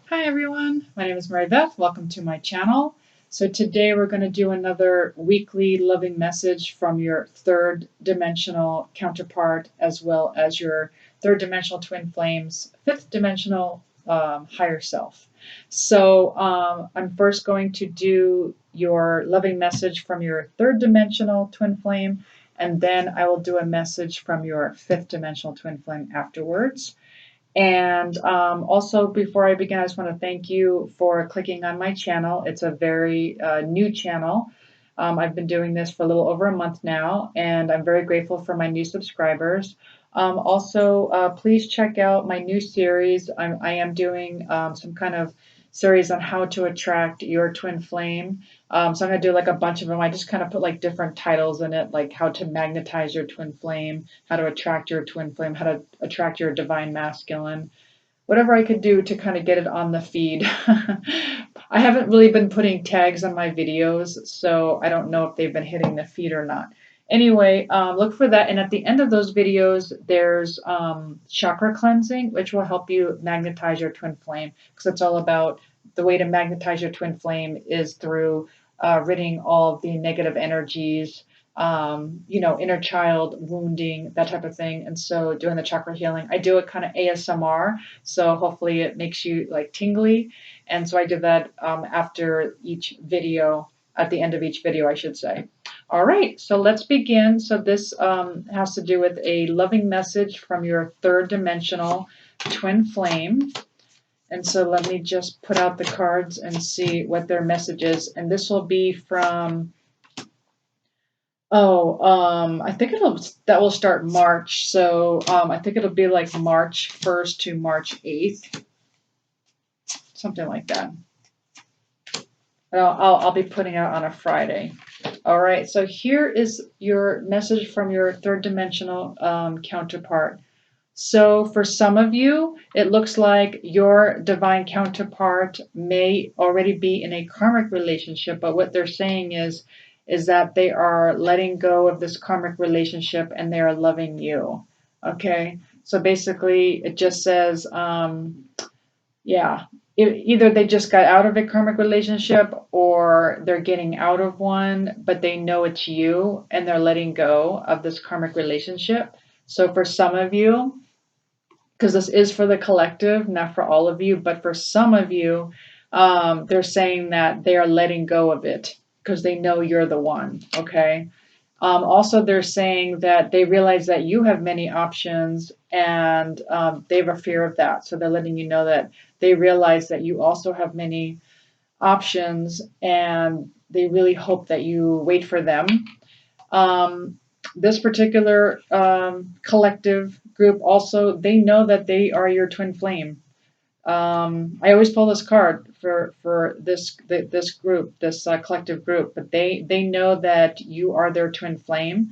Hi everyone, my name is Mary Beth. Welcome to my channel. So today we're going to do another weekly loving message from your third dimensional counterpart as well as your third dimensional twin flames, fifth dimensional higher self. So I'm first going to do your loving message from your third dimensional twin flame, and then I will do a message from your fifth dimensional twin flame afterwards. And also, before I begin, I just want to thank you for clicking on my channel. It's a very new channel. I've been doing this for a little over a month now, and I'm very grateful for my new subscribers. Also, please check out my new series. I am doing some kind of series on how to attract your twin flame. So I'm going to do like a bunch of them. I just kind of put like different titles in it, like how to magnetize your twin flame, how to attract your twin flame, how to attract your divine masculine, whatever I could do to kind of get it on the feed. I haven't really been putting tags on my videos, so I don't know if they've been hitting the feed or not. Anyway, look for that. And at the end of those videos, there's chakra cleansing, which will help you magnetize your twin flame, because it's all about the way to magnetize your twin flame is through ridding all of the negative energies, inner child wounding, that type of thing. And so doing the chakra healing, I do it kind of ASMR. So hopefully it makes you like tingly. And so I do that after each video, at the end of each video, I should say. All right, so let's begin. So this has to do with a loving message from your third dimensional twin flame. And so let me just put out the cards and see what their message is. And this will be from, I think that will start March. So I think it'll be like March 1st to March 8th, something like that. And I'll be putting out on a Friday. All right, so here is your message from your third dimensional counterpart. So for some of you, it looks like your divine counterpart may already be in a karmic relationship, but what they're saying is that they are letting go of this karmic relationship and they are loving you. Okay, so basically it just says, either they just got out of a karmic relationship or they're getting out of one, but they know it's you and they're letting go of this karmic relationship. So for some of you, because this is for the collective, not for all of you, but for some of you, they're saying that they are letting go of it because they know you're the one, okay? Also, they're saying that they realize that you have many options and they have a fear of that. So they're letting you know that they realize that you also have many options and they really hope that you wait for them. This particular collective group also, they know that they are your twin flame. I always pull this card for this group, this collective group, but they know that you are their twin flame,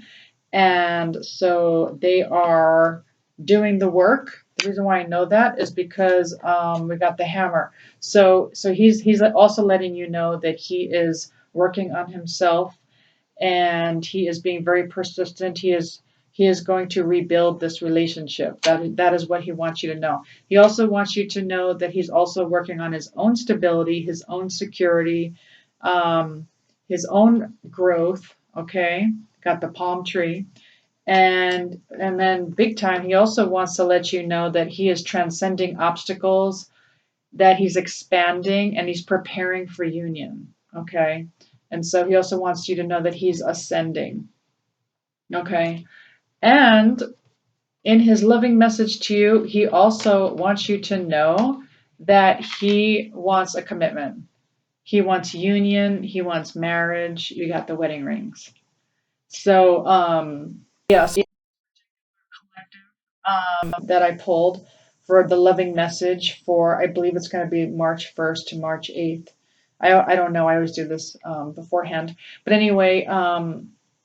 and so they are doing the work. The reason why I know that is because we got the hammer. So he's also letting you know that he is working on himself and he is being very persistent. He is going to rebuild this relationship. That is what he wants you to know. He also wants you to know that he's also working on his own stability, his own security, his own growth. Okay, got the palm tree. And then big time, he also wants to let you know that he is transcending obstacles, that he's expanding, and he's preparing for union. Okay. And so he also wants you to know that he's ascending. Okay. And in his loving message to you, he also wants you to know that he wants a commitment. He wants union. He wants marriage. You got the wedding rings. So, yes, that I pulled for the loving message for, I believe it's going to be March 1st to March 8th. I don't know. I always do this beforehand. But anyway,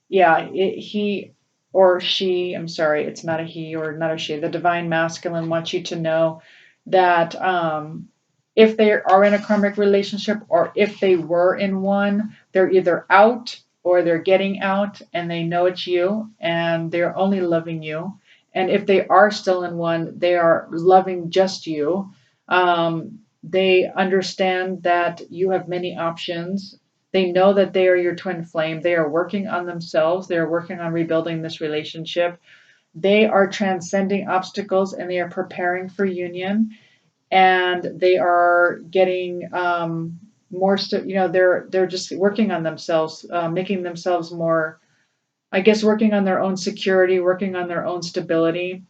he or she, I'm sorry, it's not a he or not a she. The divine masculine wants you to know that if they are in a karmic relationship or if they were in one, they're either out or they're getting out and they know it's you and they're only loving you. And if they are still in one, they are loving just you. They understand that you have many options. They know that they are your twin flame. They are working on themselves. They are working on rebuilding this relationship. They are transcending obstacles and they are preparing for union. And they are getting more. They're just working on themselves, making themselves more. I guess working on their own security, working on their own stability,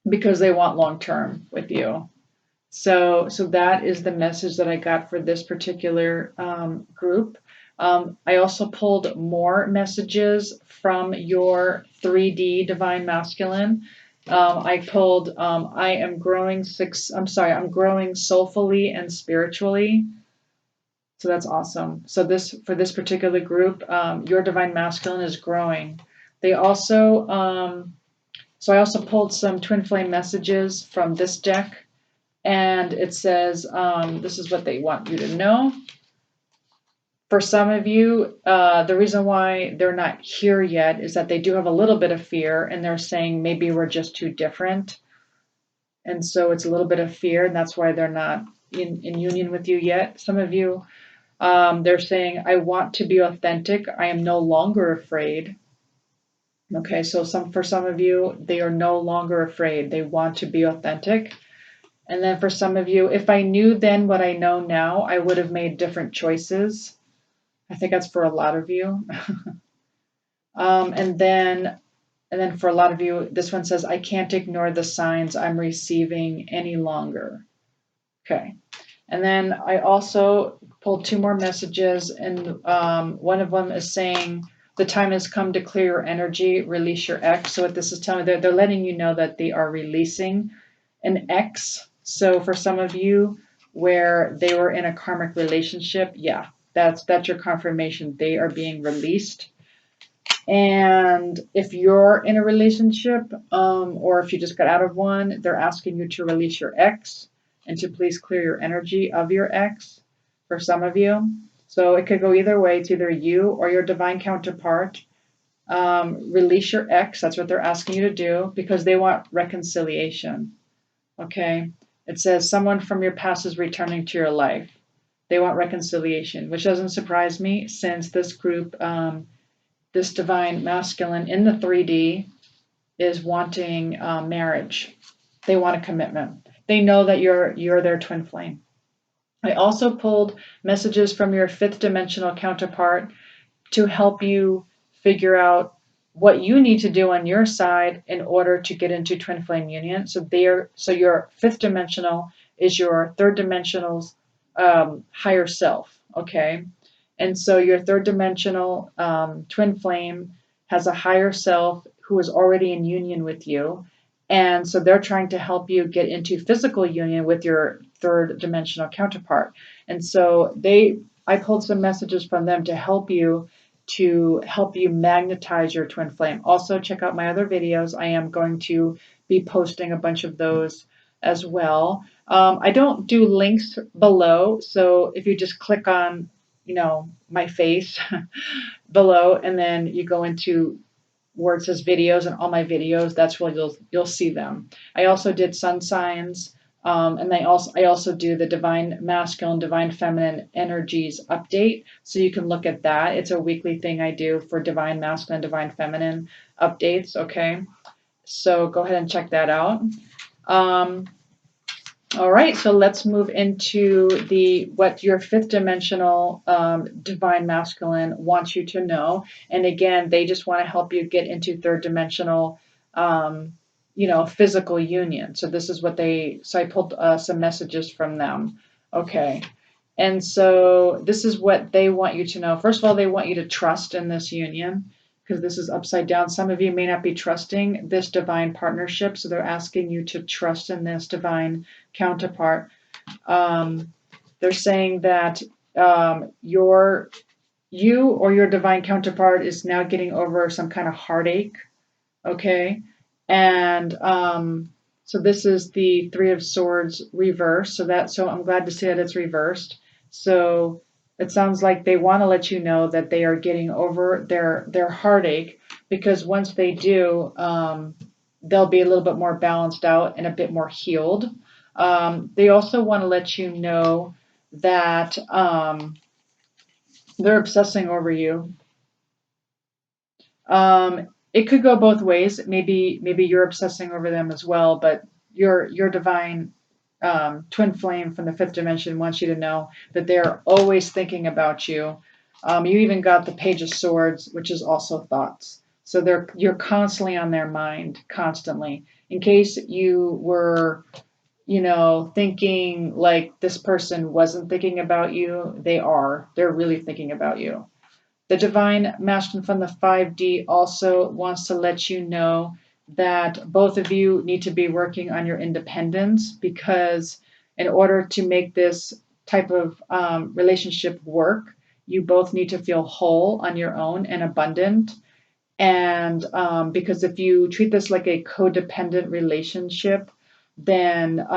because they want long term with you. So that is the message that I got for this particular group. I also pulled more messages from your 3D divine masculine. I pulled I'm growing soulfully and spiritually. So that's awesome. So for this particular group, your divine masculine is growing. They also so I also pulled some twin flame messages from this deck, and it says, this is what they want you to know. For some of you, the reason why they're not here yet is that they do have a little bit of fear, and they're saying maybe we're just too different. And so it's a little bit of fear, and that's why they're not in union with you yet. Some of you, they're saying, I want to be authentic. I am no longer afraid. Okay, so for some of you, they are no longer afraid. They want to be authentic. And then for some of you, if I knew then what I know now, I would have made different choices. I think that's for a lot of you. And then for a lot of you, this one says, I can't ignore the signs I'm receiving any longer. Okay. And then I also pulled two more messages, and one of them is saying, the time has come to clear your energy, release your ex. So what this is telling me, they're letting you know that they are releasing an ex. So for some of you where they were in a karmic relationship, yeah, that's your confirmation. They are being released. And if you're in a relationship, or if you just got out of one, they're asking you to release your ex and to please clear your energy of your ex for some of you. So it could go either way. It's either you or your divine counterpart. Release your ex. That's what they're asking you to do, because they want reconciliation. Okay. It says someone from your past is returning to your life. They want reconciliation, which doesn't surprise me, since this group, this divine masculine in the 3D, is wanting marriage. They want a commitment. They know that you're their twin flame. I also pulled messages from your fifth dimensional counterpart to help you figure out what you need to do on your side in order to get into twin flame union. So your fifth dimensional is your third dimensional's higher self. Okay. And so your third dimensional twin flame has a higher self who is already in union with you. And so they're trying to help you get into physical union with your third dimensional counterpart. And so I pulled some messages from them to help you magnetize your twin flame. Also, check out my other videos. I am going to be posting a bunch of those as well. I don't do links below, so if you just click on, my face below, and then you go into where it says videos, and all my videos, that's where you'll see them. I also did sun signs, and I also do the divine masculine, divine feminine energies update, so you can look at that. It's a weekly thing I do for divine masculine, divine feminine updates. Okay, so go ahead and check that out. All right, so let's move into what your fifth dimensional divine masculine wants you to know. And again, they just want to help you get into third dimensional, physical union. So this is so I pulled some messages from them. Okay. And so this is what they want you to know. First of all, they want you to trust in this union, because this is upside down. Some of you may not be trusting this divine partnership, so they're asking you to trust in this divine counterpart. They're saying that you or your divine counterpart is now getting over some kind of heartache. Okay, and so this is the Three of Swords reversed. So I'm glad to see that it's reversed. So it sounds like they want to let you know that they are getting over their heartache, because once they do, they'll be a little bit more balanced out and a bit more healed. They also want to let you know that they're obsessing over you. It could go both ways. Maybe you're obsessing over them as well, but your divine twin flame from the fifth dimension wants you to know that they're always thinking about you. You even got the Page of Swords, which is also thoughts. So you're constantly on their mind, constantly. In case you were, thinking like this person wasn't thinking about you, they are. They're really thinking about you. The divine masculine from the 5D also wants to let you know that both of you need to be working on your independence, because in order to make this type of relationship work, you both need to feel whole on your own and abundant. And because if you treat this like a codependent relationship, then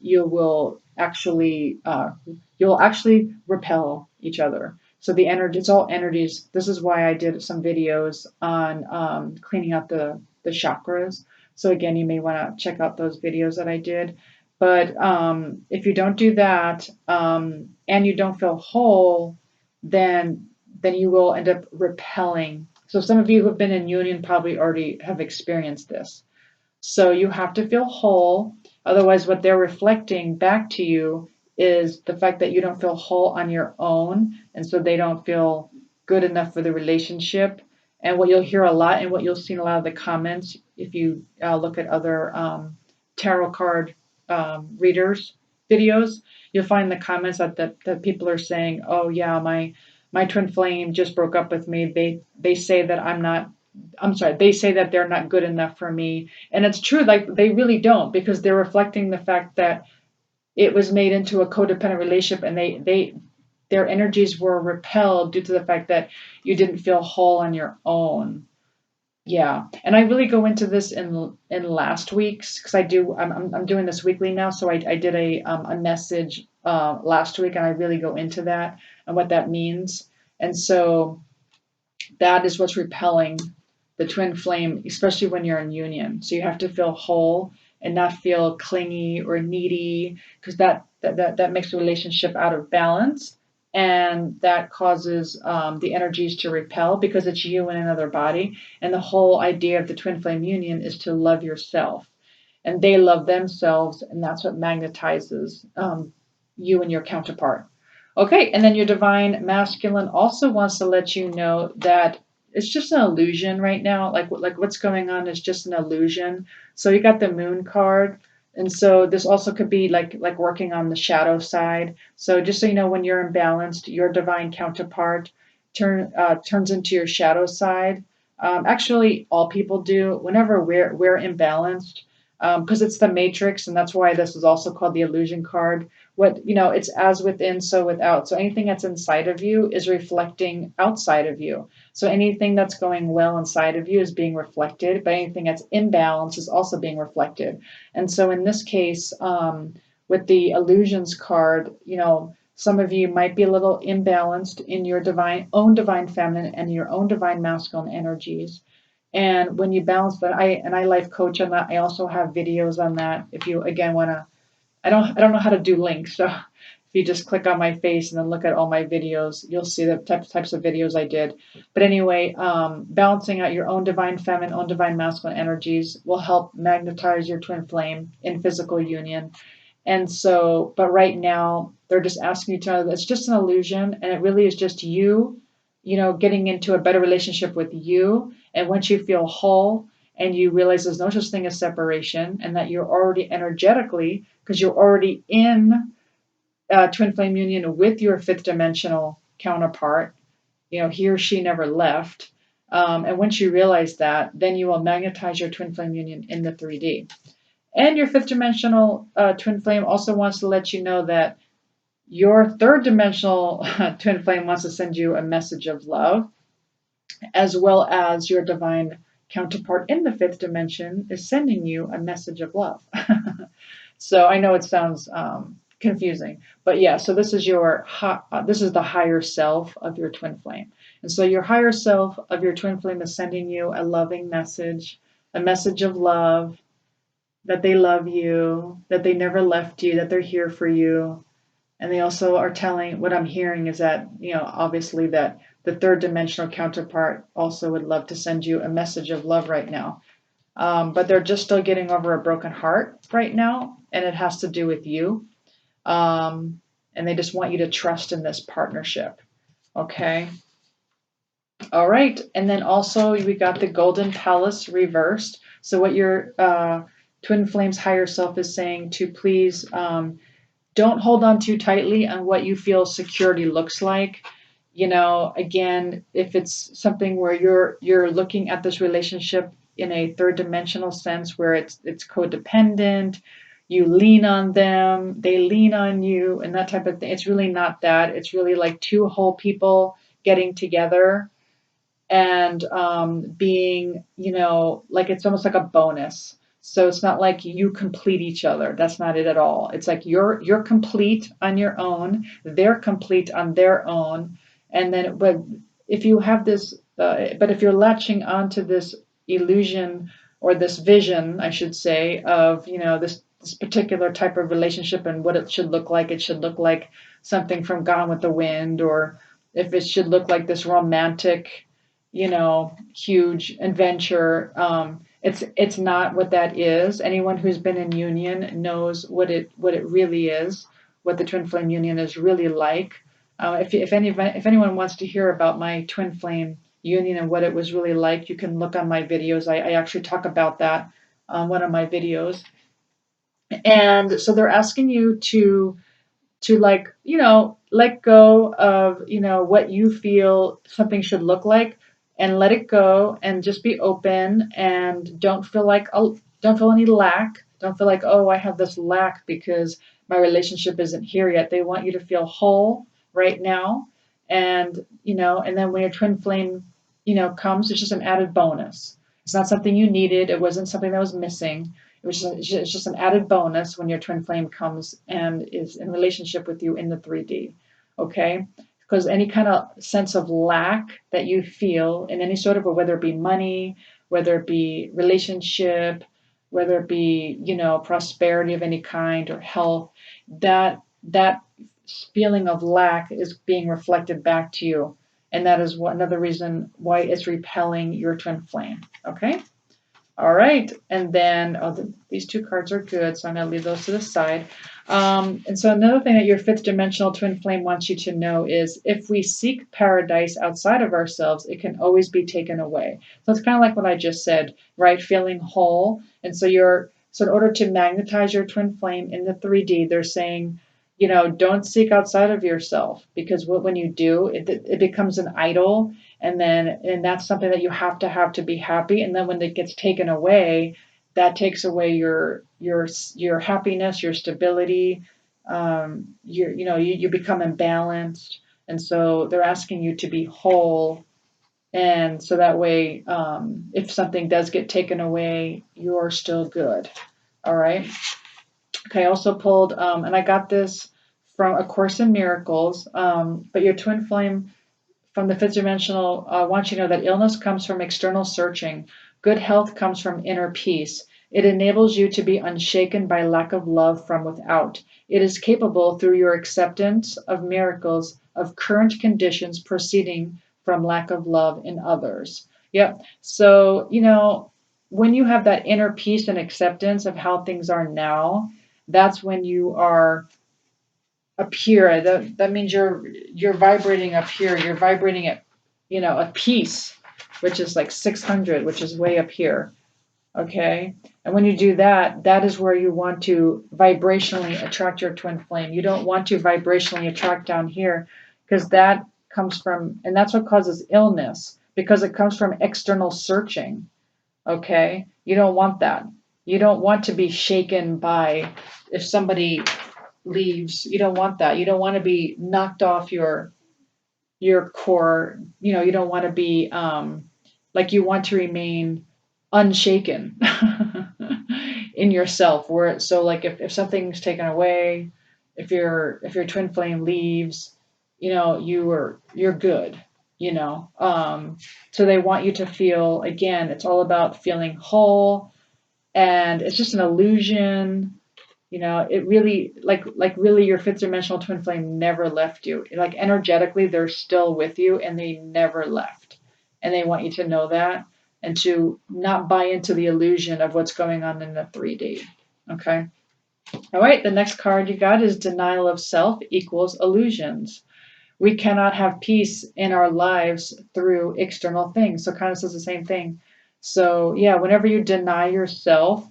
you'll actually repel each other. So the energy, it's all energies. This is why I did some videos on cleaning out the chakras. So again, you may want to check out those videos that I did. But if you don't do that, and you don't feel whole, then you will end up repelling. So some of you who have been in union probably already have experienced this. So you have to feel whole. Otherwise, what they're reflecting back to you is the fact that you don't feel whole on your own. And so they don't feel good enough for the relationship. And what you'll hear a lot, and what you'll see in a lot of the comments, if you look at other tarot card readers videos, you'll find the comments that people are saying, oh yeah, my twin flame just broke up with me. They say that they say that they're not good enough for me. And it's true, like they really don't, because they're reflecting the fact that it was made into a codependent relationship, and their energies were repelled due to the fact that you didn't feel whole on your own. Yeah, and I really go into this in last week's, because I'm doing this weekly now. So I did a message last week, and I really go into that and what that means. And so that is what's repelling the twin flame, especially when you're in union. So you have to feel whole and not feel clingy or needy, because that makes the relationship out of balance, and that causes the energies to repel, because it's you in another body. And the whole idea of the twin flame union is to love yourself, and they love themselves, and that's what magnetizes you and your counterpart. Okay, and then your divine masculine also wants to let you know that it's just an illusion right now. Like what's going on is just an illusion. So you got the moon card, and so this also could be like working on the shadow side. So just so you know, when you're imbalanced, your divine counterpart turns into your shadow side. Actually, all people do whenever we're imbalanced, because it's the matrix, and that's why this is also called the illusion card. It's as within, so without. So anything that's inside of you is reflecting outside of you. So anything that's going well inside of you is being reflected, but anything that's imbalanced is also being reflected. And so in this case, with the illusions card, some of you might be a little imbalanced in your own divine feminine and your own divine masculine energies. And when you balance that, I life coach on that. I also have videos on that. If you again want to, I don't know how to do links. So if you just click on my face and then look at all my videos, you'll see the types of videos I did. But anyway, balancing out your own divine feminine, own divine masculine energies will help magnetize your twin flame in physical union. And so, but right now they're just asking you to know that it's just an illusion, and it really is just you, getting into a better relationship with you. And once you feel whole and you realize there's no such thing as separation, and that you're already energetically, because you're already in twin flame union with your fifth dimensional counterpart, he or she never left. And once you realize that, then you will magnetize your twin flame union in the 3D. And your fifth dimensional twin flame also wants to let you know that your third dimensional twin flame wants to send you a message of love, as well as your divine counterpart in the fifth dimension is sending you a message of love. So I know it sounds confusing, but yeah. So this is this is the higher self of your twin flame, and so your higher self of your twin flame is sending you a loving message, a message of love. that they love you, that they never left you, that they're here for you. And they also are telling, what I'm hearing is that, obviously that the third dimensional counterpart also would love to send you a message of love right now. But they're just still getting over a broken heart right now, and it has to do with you. And they just want you to trust in this partnership. Okay. All right. And then also we got the Golden Palace reversed. So what your Twin Flames higher self is saying to please don't hold on too tightly on what you feel security looks like. Again, if it's something where you're looking at this relationship in a third dimensional sense where it's codependent, you lean on them, they lean on you, and that type of thing. It's really not that. It's really like two whole people getting together and being, like it's almost like a bonus. So it's not like you complete each other. That's not it at all. It's like you're complete on your own. They're complete on their own. And then, but if you have this, but if you're latching onto this illusion or this vision, I should say, of this particular type of relationship and what it should look like something from Gone with the Wind, or if it should look like this romantic huge adventure. It's not what that is. Anyone who's been in union knows what it really is, what the twin flame union is really like. If anyone wants to hear about my twin flame union and what it was really like, you can look on my videos. I actually talk about that on one of my videos. And so they're asking you to like let go of what you feel something should look like, and let it go and just be open, and don't feel any lack, don't feel like, oh, I have this lack because my relationship isn't here yet. They want you to feel whole right now. And and then when your twin flame comes, it's just an added bonus. It's not something you needed, it wasn't something that was missing. It's just an added bonus when your twin flame comes and is in relationship with you in the 3D. Okay? Because any kind of sense of lack that you feel in any sort of, whether it be money, whether it be relationship, whether it be, prosperity of any kind or health, that feeling of lack is being reflected back to you. And that is another reason why it's repelling your twin flame. Okay? All right, and then these two cards are good, so I'm going to leave those to the side. And so another thing that your fifth dimensional twin flame wants you to know is if we seek paradise outside of ourselves, it can always be taken away. So it's kind of like what I just said, right? Feeling whole. And so in order to magnetize your twin flame in the 3D, they're saying, don't seek outside of yourself, because when you do, it becomes an idol, and that's something that you have to be happy. And then when it gets taken away, that takes away your happiness, your stability. You become imbalanced, and so they're asking you to be whole. And so that way, if something does get taken away, you're still good. All right. Okay, I also pulled, and I got this from A Course in Miracles, but your twin flame from the fifth dimensional wants you to know that illness comes from external searching. Good health comes from inner peace. It enables you to be unshaken by lack of love from without. It is capable through your acceptance of miracles of current conditions proceeding from lack of love in others. Yep. So, when you have that inner peace and acceptance of how things are now, that's when you are up here. That means you're vibrating up here. You're vibrating at a peace, which is like 600, which is way up here. Okay, and when you do that, that is where you want to vibrationally attract your twin flame. You don't want to vibrationally attract down here, because that comes from, and that's what causes illness, because it comes from external searching. Okay, you don't want that. You don't want to be shaken by, if somebody leaves, you don't want that. You don't want to be knocked off your core. You don't want to be like, you want to remain unshaken in yourself. Where, so like, if something's taken away, if your twin flame leaves, you're good. So they want you to feel, again, it's all about feeling whole and it's just an illusion. You know, it really, like really your fifth dimensional twin flame never left you. Like energetically, they're still with you and they never left. And they want you to know that and to not buy into the illusion of what's going on in the 3D. Okay. All right. The next card you got is denial of self equals illusions. We cannot have peace in our lives through external things. So kind of says the same thing. So yeah, whenever you deny yourself,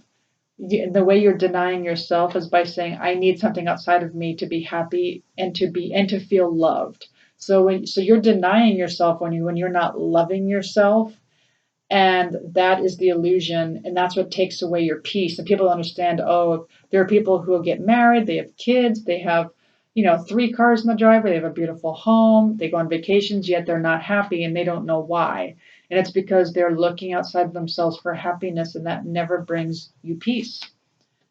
the way you're denying yourself is by saying, I need something outside of me to be happy and to feel loved. So you're denying yourself when you're not loving yourself, and that is the illusion, and that's what takes away your peace. And people understand, oh, there are people who get married, they have kids, they have, 3 cars in the driveway, they have a beautiful home, they go on vacations, yet they're not happy and they don't know why. And it's because they're looking outside themselves for happiness, and that never brings you peace.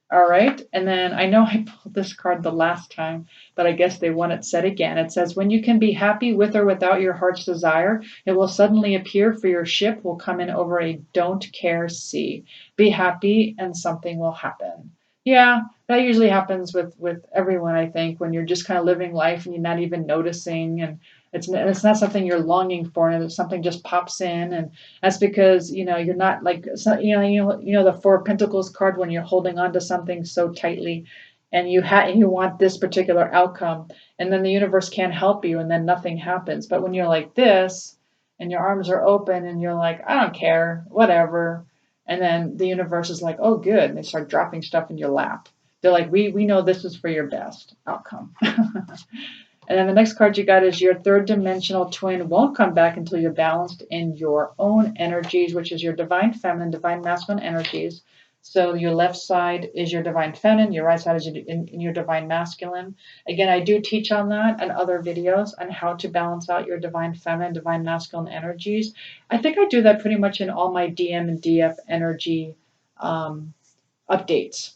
All right. And then I know I pulled this card the last time, but I guess they want it said again. It says, when you can be happy with or without your heart's desire, it will suddenly appear, for your ship will come in over a don't care sea. Be happy and something will happen. Yeah, that usually happens with everyone, I think, when you're just kind of living life and you're not even noticing, and it's not something you're longing for, and something just pops in, and that's because you're not like, the Four of Pentacles card, when you're holding on to something so tightly, and you want this particular outcome, and then the universe can't help you, and then nothing happens. But when you're like this, and your arms are open, and you're like, I don't care, whatever, and then the universe is like, oh good, and they start dropping stuff in your lap. They're like, we know this is for your best outcome. And then the next card you got is your third dimensional twin won't come back until you're balanced in your own energies, which is your divine feminine, divine masculine energies. So your left side is your divine feminine, your right side is in your divine masculine. Again, I do teach on that and other videos on how to balance out your divine feminine, divine masculine energies. I think I do that pretty much in all my DM and DF energy updates.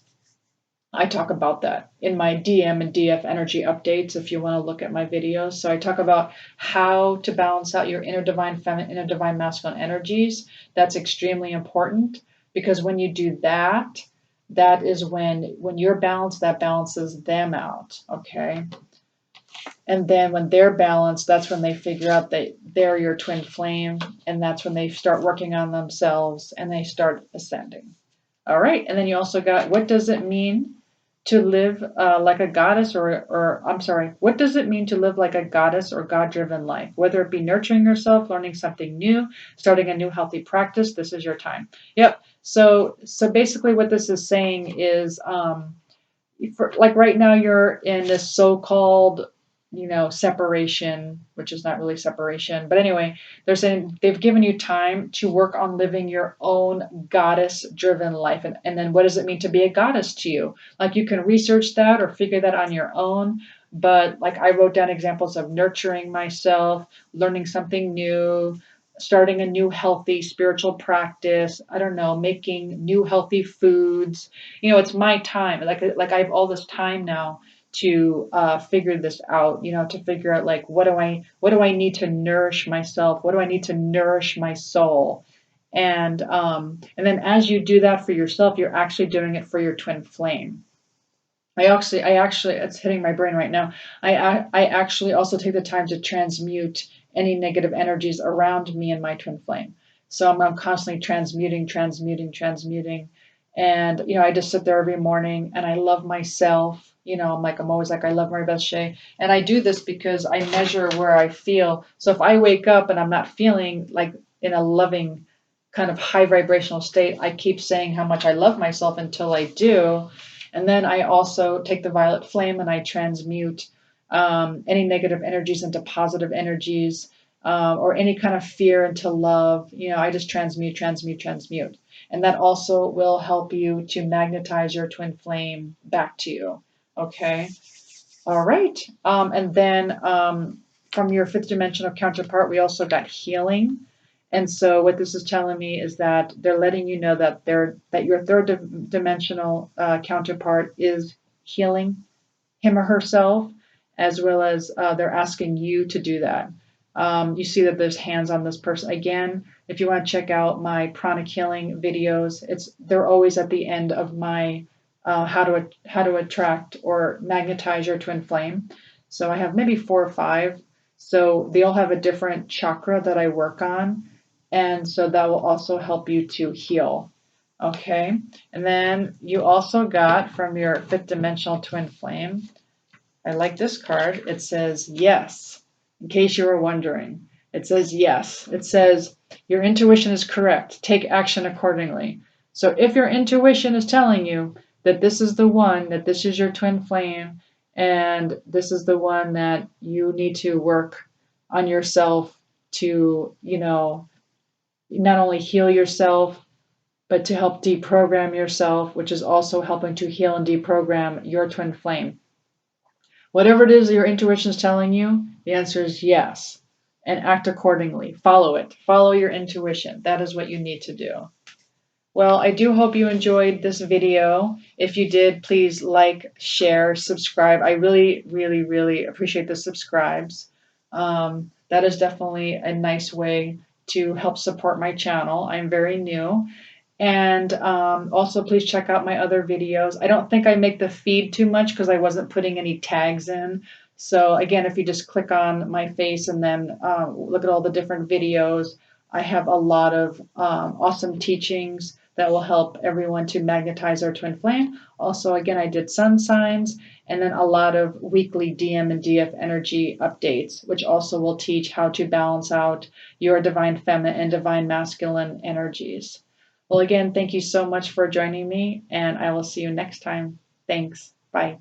I talk about that in my DM and DF energy updates if you want to look at my videos. So I talk about how to balance out your inner divine feminine, inner divine masculine energies. That's extremely important, because when you do that, that is when you're balanced, that balances them out. Okay. And then when they're balanced, that's when they figure out that they're your twin flame, and that's when they start working on themselves and they start ascending. All right. And then you also got, what does it mean to live like a goddess, or I'm sorry, what does it mean to live like a goddess or God-driven life? Whether it be nurturing yourself, learning something new, starting a new healthy practice, this is your time. Yep. So basically what this is saying is, for like right now you're in this so-called separation, which is not really separation, but anyway, they're saying they've given you time to work on living your own goddess driven life. And then what does it mean to be a goddess to you? Like, you can research that or figure that on your own, but like I wrote down examples of nurturing myself, learning something new, starting a new healthy spiritual practice, I don't know, making new healthy foods. It's my time. Like I have all this time now to figure this out. To figure out, like, what do I need to nourish myself? What do I need to nourish my soul? And then as you do that for yourself, you're actually doing it for your twin flame. I actually, it's hitting my brain right now. I actually also take the time to transmute any negative energies around me and my twin flame. So I'm constantly transmuting. And, I just sit there every morning and I love myself. I'm always like, I love Mary Beth Shea. And I do this because I measure where I feel. So if I wake up and I'm not feeling like in a loving kind of high vibrational state, I keep saying how much I love myself until I do. And then I also take the violet flame and I transmute any negative energies into positive energies, or any kind of fear into love. I just transmute. And that also will help you to magnetize your twin flame back to you. Okay. All right. And then from your fifth dimensional counterpart, we also got healing. And so what this is telling me is that they're letting you know that your third dimensional counterpart is healing him or herself, as well as they're asking you to do that. You see that there's hands on this person. Again, if you want to check out my pranic healing videos, they're always at the end of my how to attract or magnetize your twin flame. So I have maybe 4 or 5. So they all have a different chakra that I work on, and so that will also help you to heal. Okay, and then you also got from your 5th dimensional twin flame. I like this card. It says yes. In case you were wondering, it says yes. It says your intuition is correct. Take action accordingly. So if your intuition is telling you that this is the one, that this is your twin flame, and this is the one that you need to work on yourself to, not only heal yourself, but to help deprogram yourself, which is also helping to heal and deprogram your twin flame. Whatever it is your intuition is telling you, the answer is yes. And act accordingly. Follow it. Follow your intuition. That is what you need to do. Well, I do hope you enjoyed this video. If you did, please like, share, subscribe. I really, really, really appreciate the subscribes. That is definitely a nice way to help support my channel. I'm very new. And also, please check out my other videos. I don't think I make the feed too much because I wasn't putting any tags in. So again, if you just click on my face and then look at all the different videos, I have a lot of awesome teachings that will help everyone to magnetize their twin flame. Also, again, I did sun signs and then a lot of weekly DM and DF energy updates, which also will teach how to balance out your divine feminine and divine masculine energies. Well, again, thank you so much for joining me, and I will see you next time. Thanks. Bye.